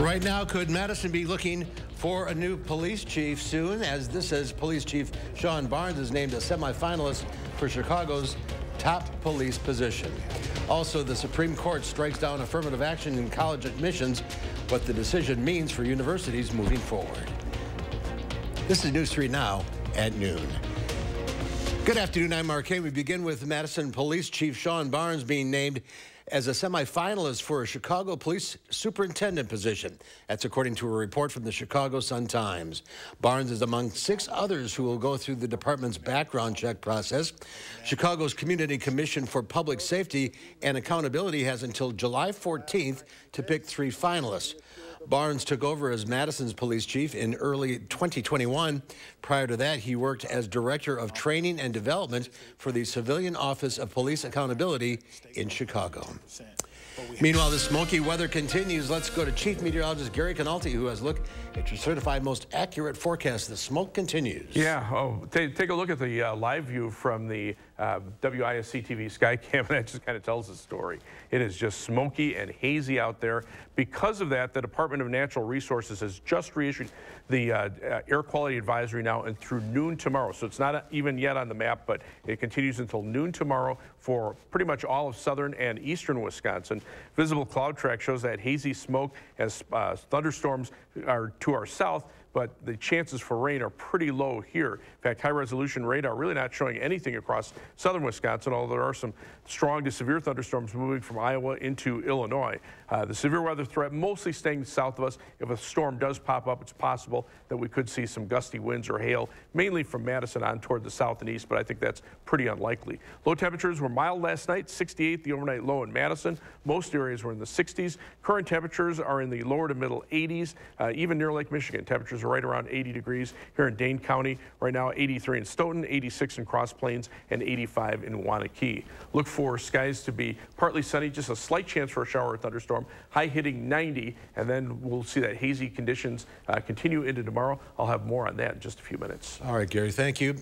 Right now, could Madison be looking for a new police chief soon? As this says, Police Chief Sean Barnes is named a semifinalist for Chicago's top police position. Also, the Supreme Court strikes down affirmative action in college admissions, what the decision means for universities moving forward. This is News 3 Now at noon. Good afternoon, I'm Mark Kay. We begin with Madison Police Chief Sean Barnes being named as a semifinalist for a Chicago police superintendent position. That's according to a report from the Chicago Sun-Times. Barnes is among 6 others who will go through the department's background check process. Chicago's Community Commission for Public Safety and Accountability has until July 14th to pick 3 finalists. Barnes took over as Madison's police chief in early 2021. Prior to that, he worked as director of training and development for the Civilian Office of Police Accountability in Chicago. Meanwhile, the smoky weather continues. Let's go to Chief Meteorologist Gary Canalti, who has a look at your certified most accurate forecast. The smoke continues. Yeah, take a look at the live view from the WISC-TV sky cam, and that just kind of tells the story. It is just smoky and hazy out there. Because of that, the Department of Natural Resources has just reissued the air quality advisory now and through noon tomorrow. So it's not even yet on the map, but it continues until noon tomorrow for pretty much all of southern and eastern Wisconsin. Visible cloud track shows that hazy smoke as thunderstorms are to our south, but the chances for rain are pretty low here. In fact, high-resolution radar really not showing anything across southern Wisconsin, although there are some strong to severe thunderstorms moving from Iowa into Illinois. The severe weather threat mostly staying south of us. If a storm does pop up, it's possible that we could see some gusty winds or hail, mainly from Madison on toward the south and east, but I think that's pretty unlikely. Low temperatures were mild last night, 68 the overnight low in Madison. Most areas were in the 60s. Current temperatures are in the lower to middle 80s. Even near Lake Michigan, temperatures are right around 80 degrees here in Dane County. Right now, 83 in Stoughton, 86 in Cross Plains, and 85 in Waunakee. Look for skies to be partly sunny, just a slight chance for a shower or thunderstorm. High hitting 90, and then we'll see that hazy conditions continue into tomorrow. I'll have more on that in just a few minutes. All right, Gary, thank you.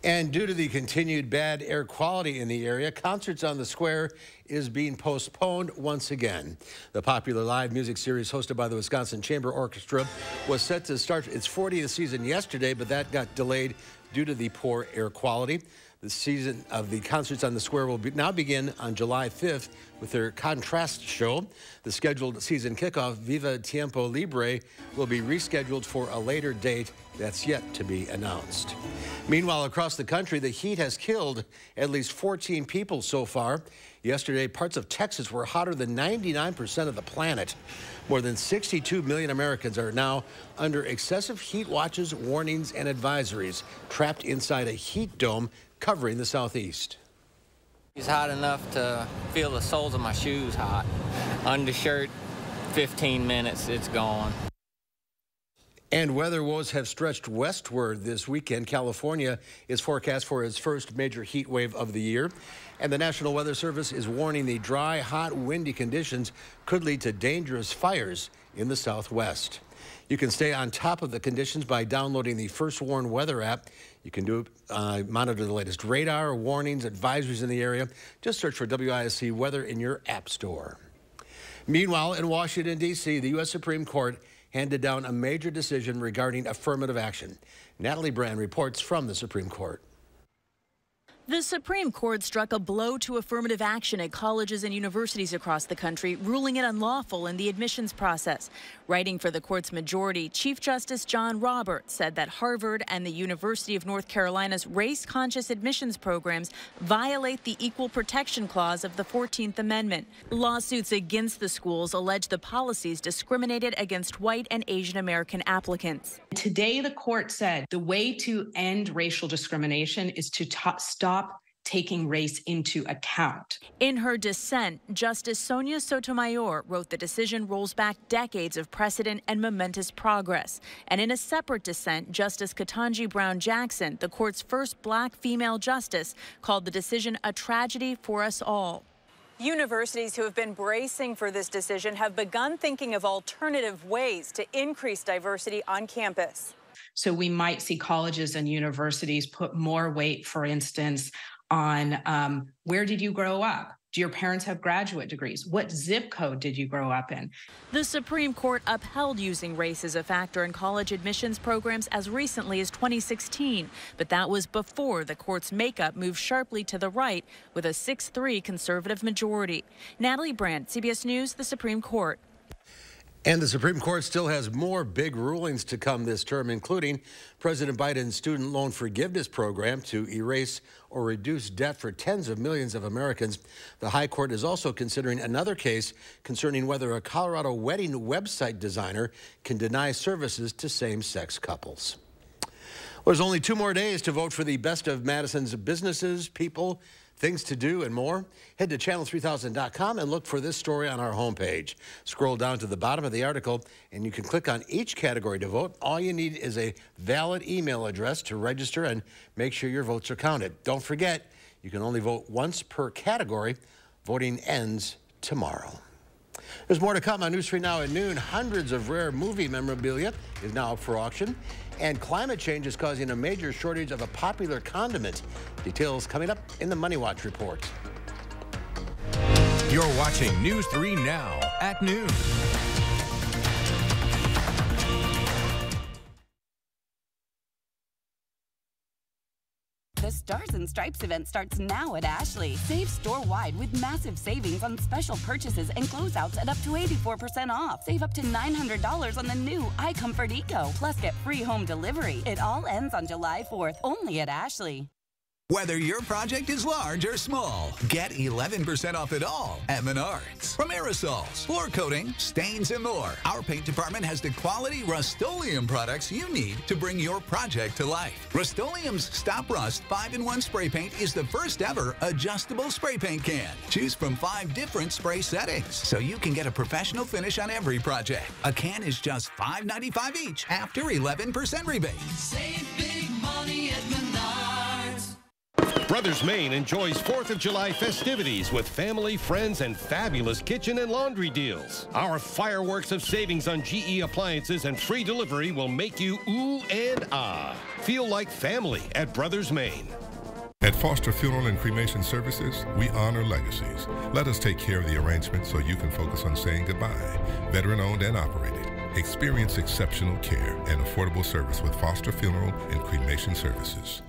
And due to the continued bad air quality in the area, Concerts on the Square is being postponed once again. The popular live music series hosted by the Wisconsin Chamber Orchestra was set to start its 40th season yesterday, but that got delayed due to the poor air quality. The season of the Concerts on the Square will now begin on July 5th with their Contrast show. The scheduled season kickoff, Viva Tiempo Libre, will be rescheduled for a later date that's yet to be announced. Meanwhile, across the country, the heat has killed at least 14 people so far. Yesterday, parts of Texas were hotter than 99% of the planet. More than 62 million Americans are now under excessive heat watches, warnings, and advisories, trapped inside a heat dome covering the southeast. It's hot enough to feel the soles of my shoes hot. Undershirt, 15 minutes, it's gone. And weather woes have stretched westward this weekend. California is forecast for its first major heat wave of the year. And the National Weather Service is warning the dry, hot, windy conditions could lead to dangerous fires in the southwest. You can stay on top of the conditions by downloading the First Warn Weather app. You can monitor the latest radar, warnings, advisories in the area. Just search for WISC Weather in your app store. Meanwhile, in Washington, D.C., the U.S. Supreme Court handed down a major decision regarding affirmative action. Natalie Brand reports from the Supreme Court. The Supreme Court struck a blow to affirmative action at colleges and universities across the country, ruling it unlawful in the admissions process. Writing for the court's majority, Chief Justice John Roberts said that Harvard and the University of North Carolina's race-conscious admissions programs violate the Equal Protection Clause of the 14th Amendment. Lawsuits against the schools allege the policies discriminated against white and Asian American applicants. Today, the court said the way to end racial discrimination is to stop taking race into account. In her dissent, Justice Sonia Sotomayor wrote the decision rolls back decades of precedent and momentous progress. And in a separate dissent, Justice Ketanji Brown Jackson, the court's first black female justice, called the decision a tragedy for us all. Universities who have been bracing for this decision have begun thinking of alternative ways to increase diversity on campus. So we might see colleges and universities put more weight, for instance, on where did you grow up? Do your parents have graduate degrees? What zip code did you grow up in? The Supreme Court upheld using race as a factor in college admissions programs as recently as 2016, but that was before the court's makeup moved sharply to the right with a 6-3 conservative majority. Natalie Brandt, CBS News, the Supreme Court. And the Supreme Court still has more big rulings to come this term, including President Biden's student loan forgiveness program to erase or reduce debt for tens of millions of Americans. The High Court is also considering another case concerning whether a Colorado wedding website designer can deny services to same-sex couples. Well, there's only 2 more days to vote for the best of Madison's businesses, people, things to do, and more. Head to channel3000.com and look for this story on our homepage. Scroll down to the bottom of the article, and you can click on each category to vote. All you need is a valid email address to register and make sure your votes are counted. Don't forget, you can only vote once per category. Voting ends tomorrow. There's more to come on News 3 Now at noon. Hundreds of rare movie memorabilia is now up for auction. And climate change is causing a major shortage of a popular condiment. Details coming up in the Money Watch report. You're watching News 3 Now at noon. The Stars and Stripes event starts now at Ashley. Save store-wide with massive savings on special purchases and closeouts at up to 84% off. Save up to $900 on the new iComfort Eco. Plus get free home delivery. It all ends on July 4th, only at Ashley. Whether your project is large or small, get 11% off it all at Menards. From aerosols, floor coating, stains, and more, our paint department has the quality Rust-Oleum products you need to bring your project to life. Rust-Oleum's Stop Rust 5-in-1 spray paint is the first ever adjustable spray paint can. Choose from 5 different spray settings, so you can get a professional finish on every project. A can is just $5.95 each after 11% rebate. Save big money at Menards. Brothers Maine enjoys 4th of July festivities with family, friends, and fabulous kitchen and laundry deals. Our fireworks of savings on GE appliances and free delivery will make you ooh and ah. Feel like family at Brothers Maine. At Foster Funeral and Cremation Services, we honor legacies. Let us take care of the arrangement so you can focus on saying goodbye. Veteran-owned and operated. Experience exceptional care and affordable service with Foster Funeral and Cremation Services.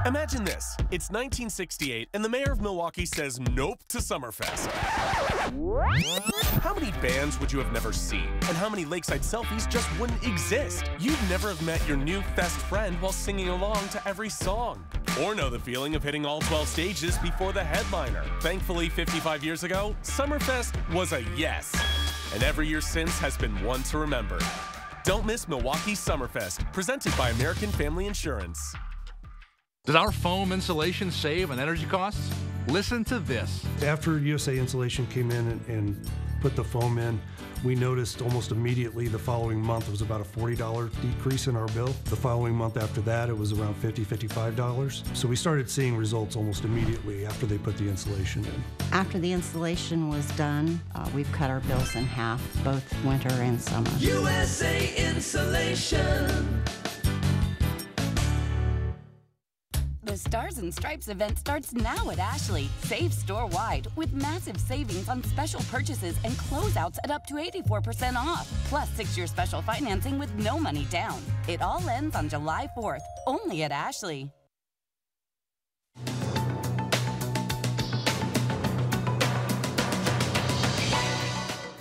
Imagine this. It's 1968, and the mayor of Milwaukee says nope to Summerfest. How many bands would you have never seen? And how many lakeside selfies just wouldn't exist? You'd never have met your new best friend while singing along to every song. Or know the feeling of hitting all 12 stages before the headliner. Thankfully, 55 years ago, Summerfest was a yes. And every year since has been one to remember. Don't miss Milwaukee Summerfest, presented by American Family Insurance. Does our foam insulation save on energy costs? Listen to this. After USA Insulation came in and put the foam in, we noticed almost immediately the following month it was about a $40 decrease in our bill. The following month after that, it was around $50, $55. So we started seeing results almost immediately after they put the insulation in. After the installation was done, we've cut our bills in half, both winter and summer. USA Insulation. The Stars and Stripes event starts now at Ashley. Save store-wide with massive savings on special purchases and closeouts at up to 84% off. Plus 6-year special financing with no money down. It all ends on July 4th, only at Ashley.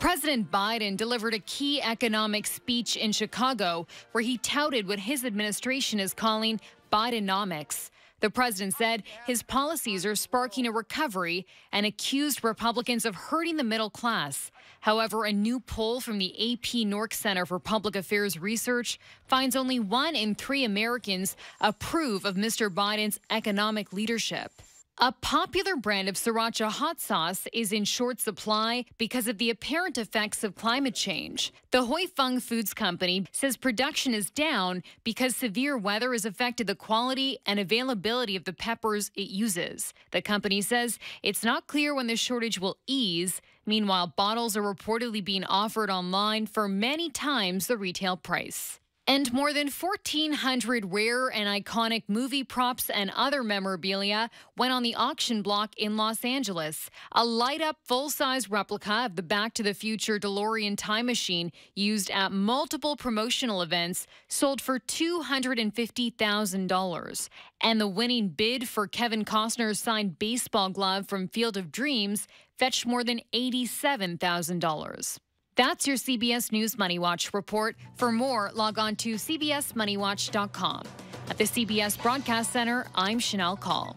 President Biden delivered a key economic speech in Chicago where he touted what his administration is calling Bidenomics. The president said his policies are sparking a recovery and accused Republicans of hurting the middle class. However, a new poll from the AP Nork Center for Public Affairs Research finds only 1 in 3 Americans approve of Mr. Biden's economic leadership. A popular brand of sriracha hot sauce is in short supply because of the apparent effects of climate change. The Hoi Fung Foods Company says production is down because severe weather has affected the quality and availability of the peppers it uses. The company says it's not clear when the shortage will ease. Meanwhile, bottles are reportedly being offered online for many times the retail price. And more than 1,400 rare and iconic movie props and other memorabilia went on the auction block in Los Angeles. A light-up full-size replica of the Back to the Future DeLorean time machine used at multiple promotional events sold for $250,000. And the winning bid for Kevin Costner's signed baseball glove from Field of Dreams fetched more than $87,000. That's your CBS News Money Watch report. For more, log on to cbsmoneywatch.com. At the CBS Broadcast Center, I'm Chanel Call.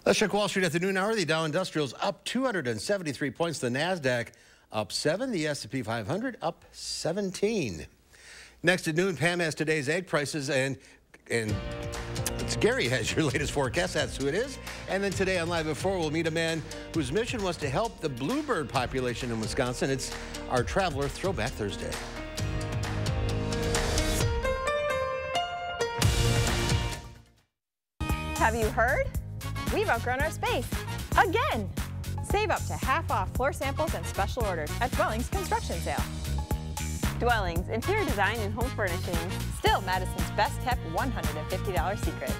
Let's check Wall Street at the noon hour. The Dow Industrial's up 273 points. The NASDAQ up 7. The S&P 500 up 17. Next at noon, Pam has today's egg prices, and it's Gary has your latest forecast. That's who it is. And then today on Live at 4, we'll meet a man whose mission was to help the bluebird population in Wisconsin. It's our Traveler Throwback Thursday. Have you heard? We've outgrown our space. Again! Save up to half off floor samples and special orders at Dwellings Construction Sale. Dwellings, interior design and home furnishings. Still Madison's best kept $150 secret.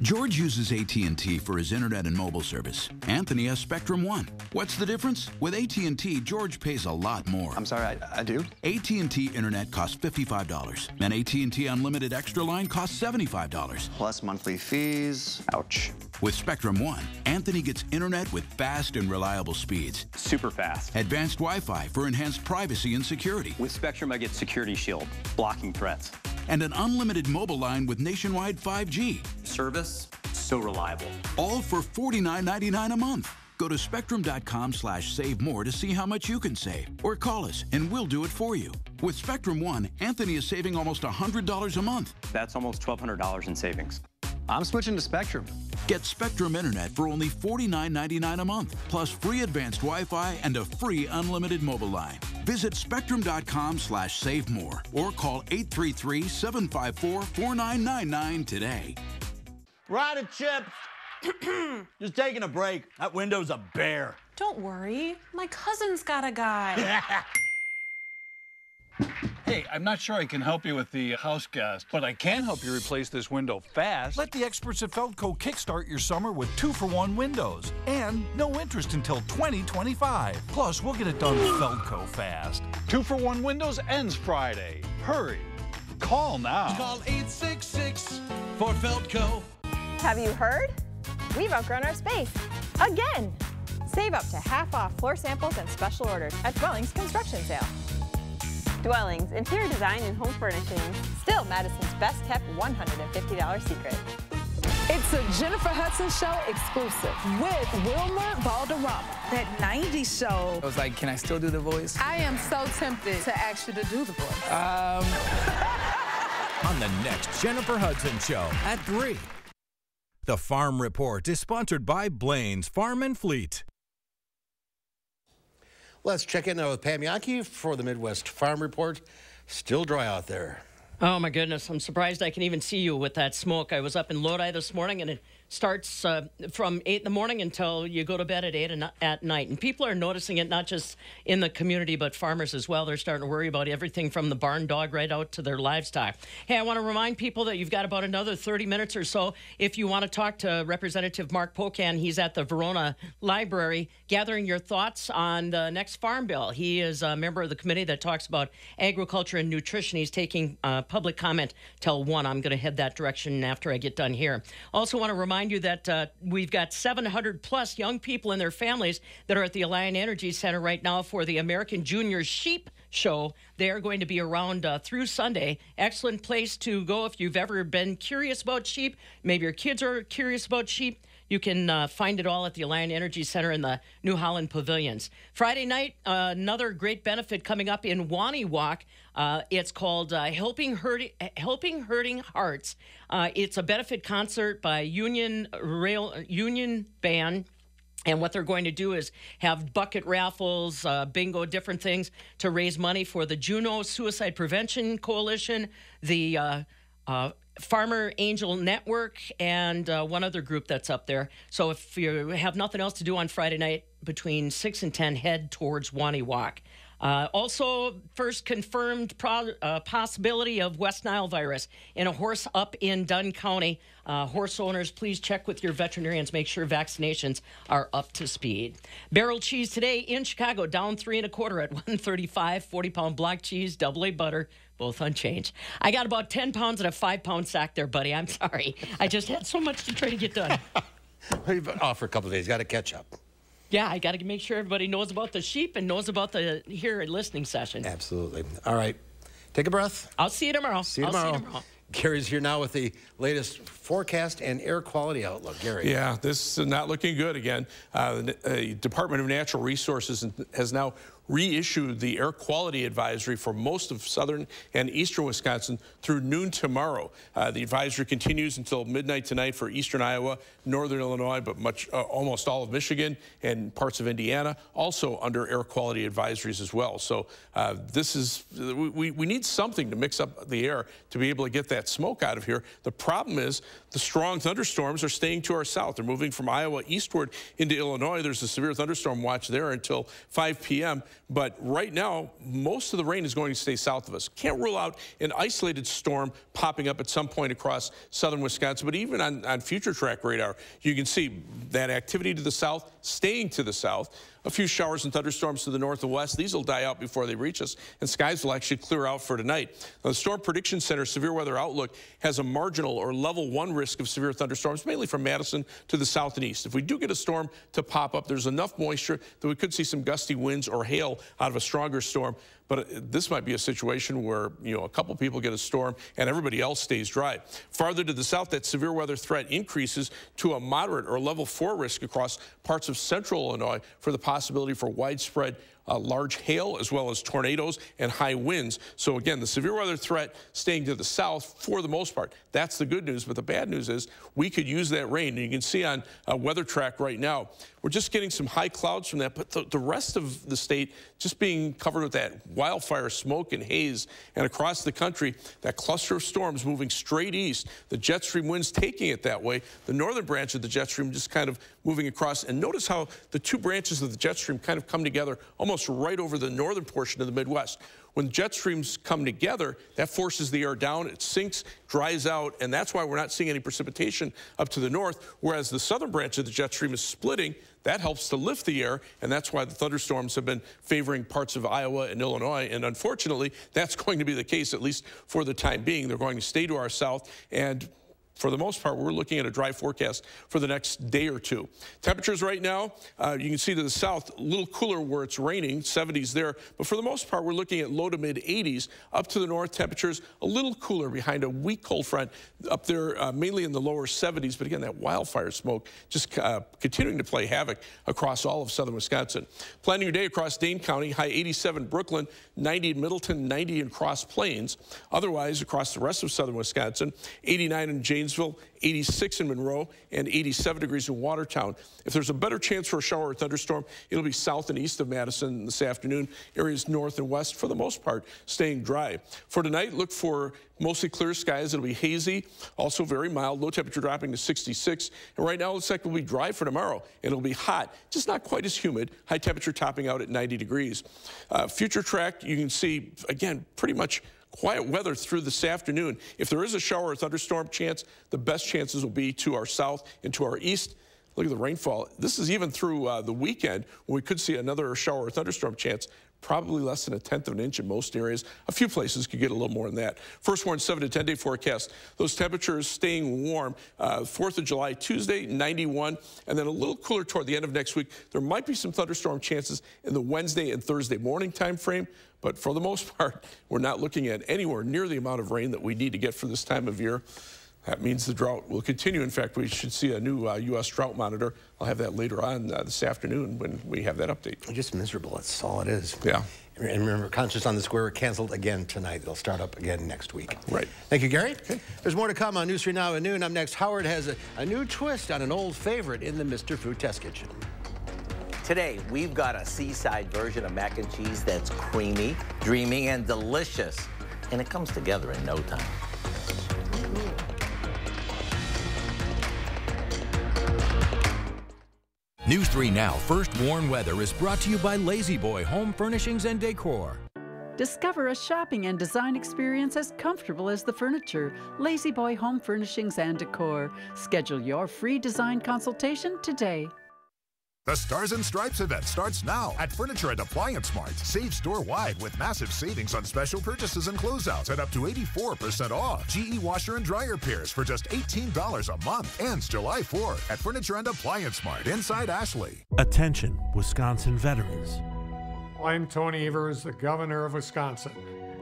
George uses AT&T for his internet and mobile service. Anthony has Spectrum One. What's the difference? With AT&T, George pays a lot more. I'm sorry, I do? AT&T Internet costs $55, and AT&T Unlimited Extra Line costs $75. Plus monthly fees. Ouch. With Spectrum One, Anthony gets internet with fast and reliable speeds. Super fast. Advanced Wi-Fi for enhanced privacy and security. With Spectrum, I get Security Shield, blocking threats. And an unlimited mobile line with nationwide 5G. Service, so reliable. All for $49.99 a month. Go to spectrum.com/save more to see how much you can save. Or call us and we'll do it for you. With Spectrum One, Anthony is saving almost $100 a month. That's almost $1,200 in savings. I'm switching to Spectrum. Get Spectrum Internet for only $49.99 a month, plus free advanced Wi-Fi and a free unlimited mobile line. Visit spectrum.com/save more or call 833-754-4999 today. Rider Chips. Just taking a break. That window's a bear. Don't worry. My cousin's got a guy. Hey, I'm not sure I can help you with the house gas, but I can help you replace this window fast. Let the experts at Feldco kickstart your summer with 2-for-1 windows and no interest until 2025. Plus, we'll get it done Feldco fast. 2-for-1 windows ends Friday. Hurry. Call now. Call 866 for Feldco. Have you heard? We've outgrown our space. Again! Save up to half off floor samples and special orders at Dwellings Construction Sale. Dwellings, interior design and home furnishings. Still Madison's best kept $150 secret. It's a Jennifer Hudson Show exclusive with Wilmer Valderrama. That 90s show. I was like, can I still do the voice? I am so tempted to ask you to do the voice. On the next Jennifer Hudson Show at 3. The Farm Report is sponsored by Blaine's Farm and Fleet. Let's check in now with Pam Yankee for the Midwest Farm Report. Still dry out there. Oh, my goodness. I'm surprised I can even see you with that smoke. I was up in Lodi this morning, and it starts from 8 in the morning until you go to bed at 8 at night. And people are noticing it not just in the community, but farmers as well. They're starting to worry about everything from the barn dog right out to their livestock. Hey, I want to remind people that you've got about another 30 minutes or so if you want to talk to Representative Mark Pocan. He's at the Verona Library gathering your thoughts on the next farm bill. He is a member of the committee that talks about agriculture and nutrition. He's taking public comment till 1. I'm going to head that direction after I get done here. Also want to remind you that we've got 700 plus young people and their families that are at the Alliant Energy Center right now for the American Junior Sheep Show. They are going to be around through Sunday. Excellent place to go if you've ever been curious about sheep. Maybe your kids are curious about sheep. You can find it all at the Alliant Energy Center in the New Holland Pavilions. Friday night, another great benefit coming up in Waniwak. It's called Helping Hurting Hearts. It's a benefit concert by Union Band. And what they're going to do is have bucket raffles, bingo, different things to raise money for the Juneau Suicide Prevention Coalition, the Farmer Angel Network, and one other group that's up there. So if you have nothing else to do on Friday night between 6 and 10, head towards Waniwak. Also, first confirmed possibility of West Nile virus in a horse up in Dunn County. Horse owners, please check with your veterinarians. Make sure vaccinations are up to speed. Barrel cheese today in Chicago, down 3 1/4 at $1.35. 40-pound block cheese, AA butter, both unchanged. I got about 10 pounds in a 5-pound sack there, buddy. I'm sorry. I just had so much to try to get done. You've been off for a couple of days. Got to catch up. Yeah, I got to make sure everybody knows about the sheep and knows about the here listening session. Absolutely. All right. Take a breath. I'll see you tomorrow. See you tomorrow. Gary's here now with the latest forecast and air quality outlook. Gary. Yeah, this is not looking good again. The Department of Natural Resources has now reissued the air quality advisory for most of southern and eastern Wisconsin through noon tomorrow. The advisory continues until midnight tonight for eastern Iowa, northern Illinois, but almost all of Michigan and parts of Indiana, also under air quality advisories as well. So this is, we need something to mix up the air to be able to get that smoke out of here. The problem is the strong thunderstorms are staying to our south. They're moving from Iowa eastward into Illinois. There's a severe thunderstorm watch there until 5 p.m. But right now, most of the rain is going to stay south of us. Can't rule out an isolated storm popping up at some point across southern Wisconsin. But even on future track radar, you can see that activity to the south, staying to the south. A few showers and thunderstorms to the north and west. These will die out before they reach us, and skies will actually clear out for tonight. Now, the Storm Prediction Center Severe Weather Outlook has a marginal or level 1 risk of severe thunderstorms, mainly from Madison to the south and east. If we do get a storm to pop up, there's enough moisture that we could see some gusty winds or hail out of a stronger storm. But this might be a situation where, you know, a couple people get a storm and everybody else stays dry. Farther to the south, that severe weather threat increases to a moderate or level 4 risk across parts of central Illinois for the possibility for widespread large hail, as well as tornadoes and high winds. So again, the severe weather threat staying to the south for the most part. That's the good news, but the bad news is we could use that rain. And you can see on Weather Track right now, we're just getting some high clouds from that, but the rest of the state just being covered with that wildfire smoke and haze. And across the country, that cluster of storms moving straight east, the jet stream winds taking it that way, the northern branch of the jet stream just kind of moving across. And notice how the two branches of the jet stream kind of come together almost right over the northern portion of the Midwest. When jet streams come together, that forces the air down, it sinks, dries out, and that's why we're not seeing any precipitation up to the north, whereas the southern branch of the jet stream is splitting. That helps to lift the air, and that's why the thunderstorms have been favoring parts of Iowa and Illinois, and unfortunately, that's going to be the case, at least for the time being. They're going to stay to our south, and for the most part, we're looking at a dry forecast for the next day or two. Temperatures right now, you can see to the south, a little cooler where it's raining, 70s there. But for the most part, we're looking at low to mid 80s. Up to the north, temperatures a little cooler behind a weak cold front up there, mainly in the lower 70s. But again, that wildfire smoke just continuing to play havoc across all of southern Wisconsin. Planning your day across Dane County, high 87 Brooklyn, 90 in Middleton, 90 in Cross Plains. Otherwise, across the rest of southern Wisconsin, 89 in Janesville, 86 in Monroe, and 87 degrees in Watertown. If there's a better chance for a shower or thunderstorm, it'll be south and east of Madison this afternoon. Areas north and west, for the most part, staying dry. For tonight, look for mostly clear skies. It'll be hazy, also very mild, low temperature dropping to 66. And right now, it looks like it'll be dry for tomorrow. It'll be hot, just not quite as humid. High temperature topping out at 90 degrees. Future track, you can see, again, pretty much quiet weather through this afternoon. If there is a shower or thunderstorm chance, the best chances will be to our south and to our east. Look at the rainfall. This is even through the weekend when we could see another shower or thunderstorm chance. Probably less than 1/10 of an inch in most areas. A few places could get a little more than that. First warned 7 to 10 day forecast. Those temperatures staying warm. 4th of July, Tuesday, 91, and then a little cooler toward the end of next week. There might be some thunderstorm chances in the Wednesday and Thursday morning time frame, but for the most part, we're not looking at anywhere near the amount of rain that we need to get for this time of year. That means the drought will continue. In fact, we should see a new U.S. drought monitor. I'll have that later on this afternoon when we have that update. Just miserable. That's all it is. Yeah. And remember, Concerts on the Square canceled again tonight. They'll start up again next week. Right. Thank you, Gary. Okay. There's more to come on News 3 Now at noon. Up next, Howard has a new twist on an old favorite in the Mr. Food Test Kitchen. Today, we've got a seaside version of mac and cheese that's creamy, dreamy, and delicious. And it comes together in no time. News 3 Now First Warn Weather is brought to you by Lazy Boy Home Furnishings and Decor. Discover a shopping and design experience as comfortable as the furniture. Lazy Boy Home Furnishings and Decor. Schedule your free design consultation today. The Stars and Stripes event starts now at Furniture and Appliance Mart. Save store-wide with massive savings on special purchases and closeouts at up to 84% off. GE washer and dryer pairs for just $18 a month. Ends July 4th at Furniture and Appliance Mart inside Ashley. Attention, Wisconsin veterans. I'm Tony Evers, the governor of Wisconsin.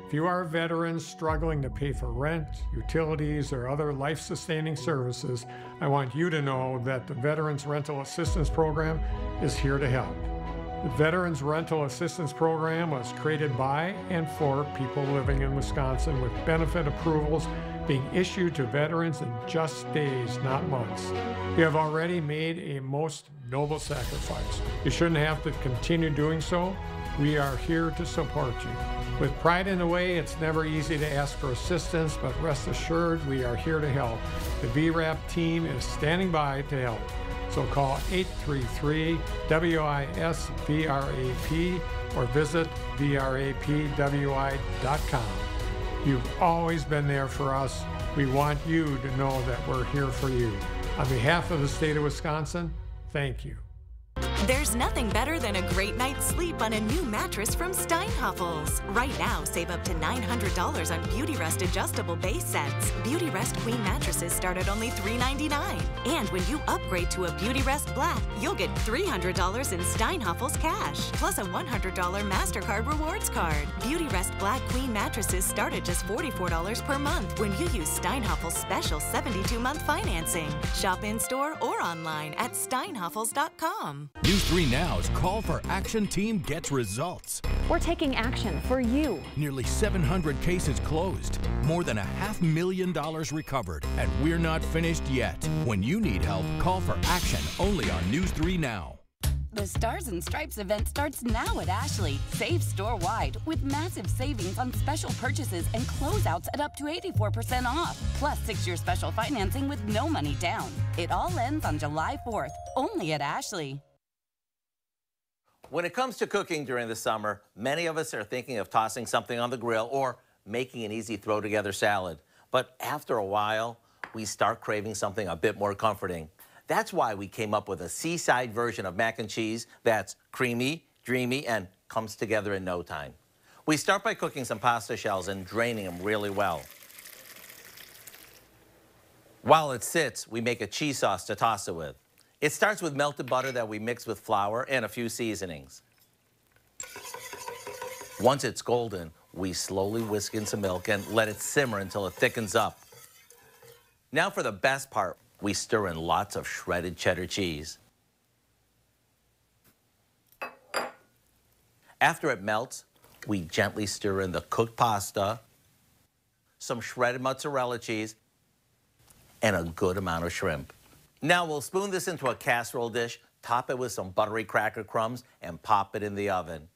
If you are a veteran struggling to pay for rent, utilities, or other life-sustaining services, I want you to know that the Veterans Rental Assistance Program is here to help. The Veterans Rental Assistance Program was created by and for people living in Wisconsin, with benefit approvals being issued to veterans in just days, not months. You have already made a most noble sacrifice. You shouldn't have to continue doing so. We are here to support you. With pride in the way, it's never easy to ask for assistance, but rest assured we are here to help. The VRAP team is standing by to help. So call 833-WISC-VRAP or visit VRAPWI.com. You've always been there for us. We want you to know that we're here for you. On behalf of the state of Wisconsin, thank you. There's nothing better than a great night's sleep on a new mattress from Steinhoffels. Right now, save up to $900 on Beautyrest adjustable base sets. Beautyrest Queen mattresses start at only $399. And when you upgrade to a Beautyrest Black, you'll get $300 in Steinhoffels cash, plus a $100 MasterCard rewards card. Beautyrest Black Queen mattresses start at just $44 per month when you use Steinhoffels' special 72-month financing. Shop in-store or online at steinhoffels.com. News 3 Now's Call for Action team gets results. We're taking action for you. Nearly 700 cases closed, more than $500,000 recovered, and we're not finished yet. When you need help, call for action only on News 3 Now. The Stars and Stripes event starts now at Ashley. Save store-wide with massive savings on special purchases and closeouts at up to 84% off. Plus 6-year special financing with no money down. It all ends on July 4th, only at Ashley. When it comes to cooking during the summer, many of us are thinking of tossing something on the grill or making an easy throw-together salad. But after a while, we start craving something a bit more comforting. That's why we came up with a seaside version of mac and cheese that's creamy, dreamy, and comes together in no time. We start by cooking some pasta shells and draining them really well. While it sits, we make a cheese sauce to toss it with. It starts with melted butter that we mix with flour and a few seasonings. Once it's golden, we slowly whisk in some milk and let it simmer until it thickens up. Now for the best part, we stir in lots of shredded cheddar cheese. After it melts, we gently stir in the cooked pasta, some shredded mozzarella cheese, and a good amount of shrimp. Now we'll spoon this into a casserole dish, top it with some buttery cracker crumbs, and pop it in the oven.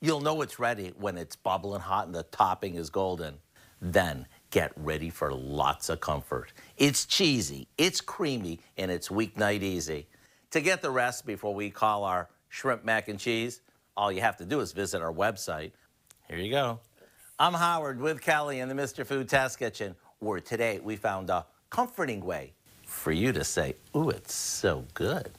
You'll know it's ready when it's bubbling hot and the topping is golden. Then get ready for lots of comfort. It's cheesy, it's creamy, and it's weeknight easy. To get the recipe for what we call our shrimp mac and cheese, all you have to do is visit our website. Here you go. I'm Howard with Kelly in the Mr. Food Test Kitchen, where today we found a comforting way for you to say, ooh, it's so good.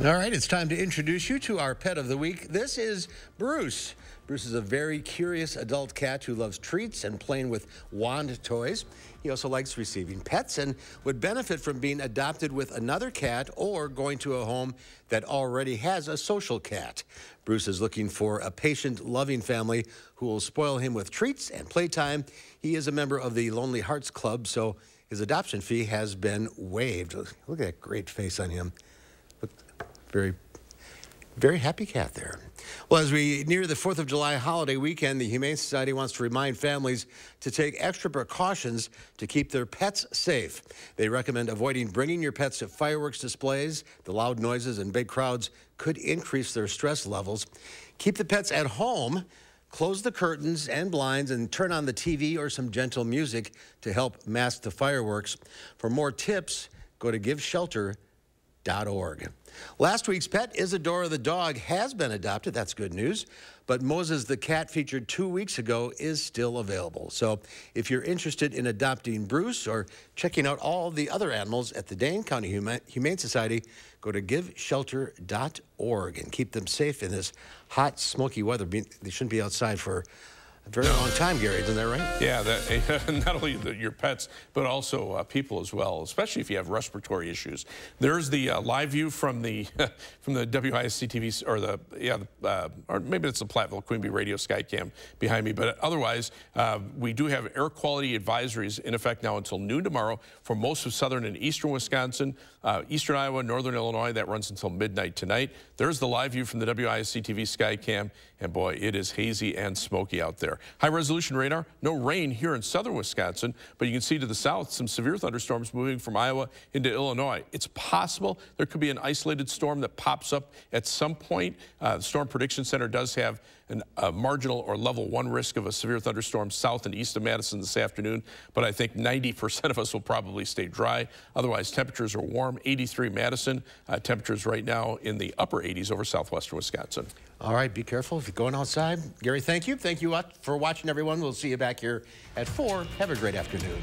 All right, it's time to introduce you to our pet of the week. This is Bruce. Bruce is a very curious adult cat who loves treats and playing with wand toys. He also likes receiving pets and would benefit from being adopted with another cat or going to a home that already has a social cat. Bruce is looking for a patient, loving family who will spoil him with treats and playtime. He is a member of the Lonely Hearts Club, so his adoption fee has been waived. Look at that great face on him. Look, very happy cat there. Well, as we near the 4th of July holiday weekend, the Humane Society wants to remind families to take extra precautions to keep their pets safe. They recommend avoiding bringing your pets to fireworks displays. The loud noises and big crowds could increase their stress levels. Keep the pets at home. Close the curtains and blinds and turn on the TV or some gentle music to help mask the fireworks. For more tips, go to giveshelter.org. WISC-TV.org. Last week's pet, Isadora the dog, has been adopted. That's good news. But Moses the cat, featured 2 weeks ago, is still available. So if you're interested in adopting Bruce or checking out all the other animals at the Dane County Humane Society, go to giveshelter.org and keep them safe in this hot, smoky weather. They shouldn't be outside for a very long time, Gary, isn't that right? Yeah, not only your pets, but also people as well, especially if you have respiratory issues. There's the live view from the WISC-TV, or maybe it's the Platteville Quimby Radio Skycam behind me. But otherwise, we do have air quality advisories in effect now until noon tomorrow for most of southern and eastern Wisconsin, eastern Iowa, northern Illinois. That runs until midnight tonight. There's the live view from the WISC-TV Skycam, and boy, it is hazy and smoky out there. High-resolution radar, no rain here in southern Wisconsin, but you can see to the south some severe thunderstorms moving from Iowa into Illinois. It's possible there could be an isolated storm that pops up at some point. The Storm Prediction Center does have a marginal or level 1 risk of a severe thunderstorm south and east of Madison this afternoon, but I think 90% of us will probably stay dry. Otherwise, temperatures are warm. 83 Madison, temperatures right now in the upper 80s over southwestern Wisconsin. All right, be careful if you're going outside. Gary, thank you. Thank you for watching, everyone. We'll see you back here at 4. Have a great afternoon.